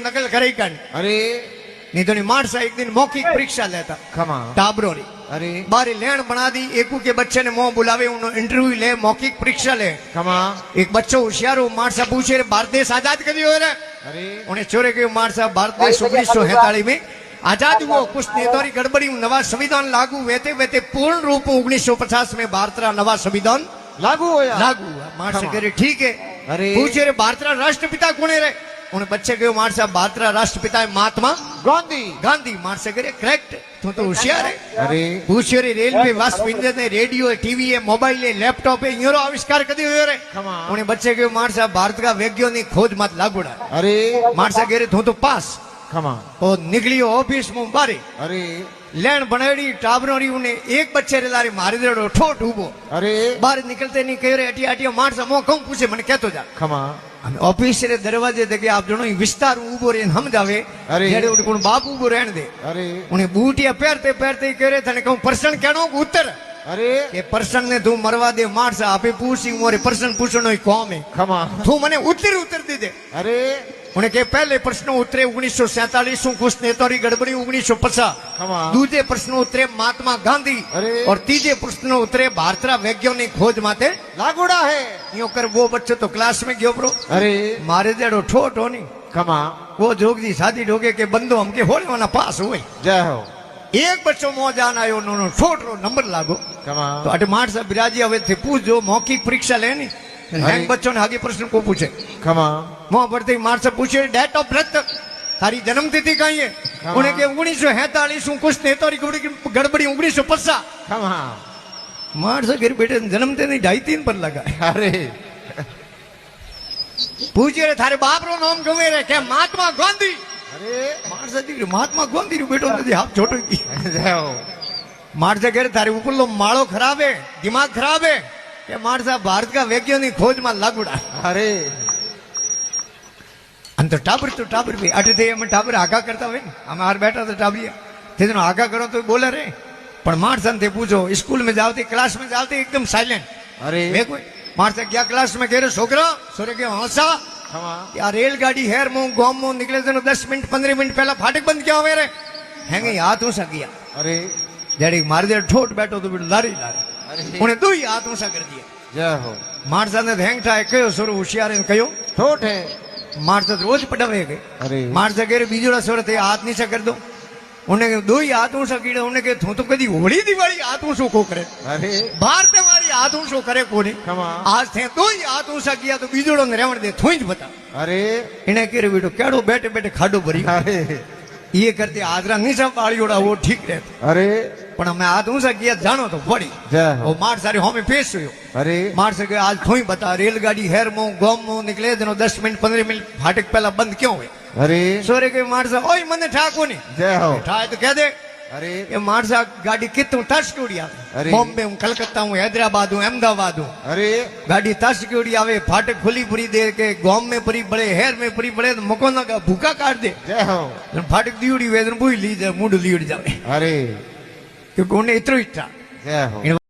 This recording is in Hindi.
नकल करे कन अरे नहीं तो नहीं मारसा एक दिन मौखिक परीक्षा लेता खमा टाबरो री अरे बारी लेन बना दी एकू के बच्चे ने मुंह बुलावे उन्होंने इंटरव्यू ले मौखिक परीक्षा ले खमा एक बच्चो होशियार हो मारसा पूछे रे भारत देश आजाद कदी हो रे अरे उन्हें चोरे के मारसा भारत देश 1947 में आजाद हुआ कुछ नेतारी गड़बड़ी नवा संविधान लागू वेते वेते पूर्ण रूप 1950 में भारत रा नवा संविधान लागू होया लागू हुआ मारसा कह रहे ठीक है अरे पूछे रे भारत रा राष्ट्रपिता कौन है रे उन्हें बच्चे कहो मारसा भारत रा राष्ट्रपिता है महात्मा गांधी गांधी मारसा कह रहे करेक्ट तू तो होशियार है अरे पूछे रे रेलवे वास्प इंजन है रेडियो है टीवी है मोबाइल है लैपटॉप है यूरो आविष्कार कदी हुए रे खमा उन्हें बच्चे कहो मारसा भारत का वैज्ञानिक खोज मत लागूड़ा अरे मारसा कह रहे तू तो पास खमा और निकली ऑफिस में बारे अरे लेन बनाड़ी टाबरोरी उन्हें एक बच्चे रे लारी मारी देड़ो ठोट उबो अरे बाहर निकलते नहीं कह रहे अटी अटी मारसा मो कहूं पूछे मैंने कहतो जा खमा हम ऑफिस रे दरवाजे देखे आप जणो विस्तार उबो रे हम जावे अरे जेड़े उठ कोन बाप उबो रहन दे अरे उन्हें बूटिया पहरते पहरते कह रहे थने कहूं प्रश्न कहनो उत्तर अरे के प्रश्न ने तू मरवा दे मारसा आपे पूछी मोरे प्रश्न पूछनो ही कौम है खमा तू मने उत्तर दे दे अरे उन्हें के पहले प्रश्न उत्तरे 1947 कुछ नेतारी गड़बड़ी 1950 खमा दूजे प्रश्न उत्तरे महात्मा गांधी अरे और तीजे प्रश्न उत्तरे भारत रा वैज्ञानिक खोज माते लागूड़ा है यूं कर वो बच्चो तो क्लास में गयो प्रो अरे मारे जेड़ो ठोट होनी खमा वो जोगजी शादी ढोगे के बंदो हमके होने वाला पास हुए जय हो एक बच्चो मौजान आयो नो ठोट रो नंबर लागो खमा तो अटे मार साहब बिराजी हवे थे पूछ जो मौखिक परीक्षा लेनी हैंग बच्चों ने आगे प्रश्न को पूछे खमा वहां पर मार साहब पूछे डेट ऑफ बर्थ तारी जन्म तिथि कहीं है उन्हें के 1947 कुछ नेतारी गड़बड़ी 1950 खमा मार साहब गिर बेटे जन्म ते नहीं 2.5-3 पर लगा अरे पूछे रे थारे बाप रो नाम गवे रे के महात्मा गांधी अरे मार साहब महात्मा गांधी रो बेटो नहीं हाथ छोटो जय हो मार साहब कह थारे ऊपर लो माड़ो खराब है दिमाग खराब है के मार साहब भारत का वैज्ञानिक खोज में लागूड़ा अरे अंत टाबर भी अटे थे हम टाबर आगा करता हुए हमारे बैठा था टाबरिया थे तो आगा करो तो बोले रे पर मार सन थे पूछो स्कूल में जाते क्लास में जाते एकदम साइलेंट अरे देखो मार से क्या क्लास में कह रहे छोकरा सोरे के हंसा खमा यार रेलगाड़ी हेर मुंह गांव मुंह निकले थे 10 मिनट 15 मिनट पहला फाटक बंद क्या हुए रे हैंगे हाथ ऊंचा किया अरे जड़ी मार दे ठोट बैठो तो लारी लारी अरे उन्हें 2 ही हाथ ऊंचा कर दिया जय हो मार सन ने हैंग था कहो सोरो होशियार ने कहो ठोट है मार से रोज पटावे गए अरे मार से कह बीजोड़ा सोर थे हाथ नीचे कर दो उन्हें 2 ही हाथ ऊंचा कीड़े उन्हें के तू तो कदी होली दिवाली हाथ ऊंचो को करे अरे बाहर ते मारी हाथ ऊंचो करे कोनी खमा आज थे 2 ही हाथ ऊंचा किया तो बीजोड़ो ने रेवण दे थोई ज बता अरे इन्हें के बेटो केड़ो बैठे बैठे खाडो भरी अरे ये करते आदरा नीचा बाड़ीओड़ा वो ठीक रहता अरे पण मैं हाथ ऊंचा किया जानो तो पड़ी जय हो वो मार सारे होमे पेश हुयो अरे मार सके आज थोई बता रेलगाड़ी हेर मो गोम मो निकले दिनो 10 मिनट 15 मिनट फाटक पहला बंद क्यों हुए अरे सोरे के मार सा ओए मने ठाको नहीं जय हो ठाए तो कह दे अरे ये मार सा गाड़ी कितों तस क्यों अरे। बॉम्बे हूँ कलकत्ता हूँ हैदराबाद हूँ अहमदाबाद हूँ अरे गाड़ी तस क्यों आवे फाटक खुली पूरी देर के गांव में परी बड़े हेर में परी बड़े तो मकोना का भूखा काट दे जय हो फाटक दीवड़ी वे बुई ली जाए मुंड लीड़ जावे अरे क्योंकि उन्हें इतना इच्छा जय हो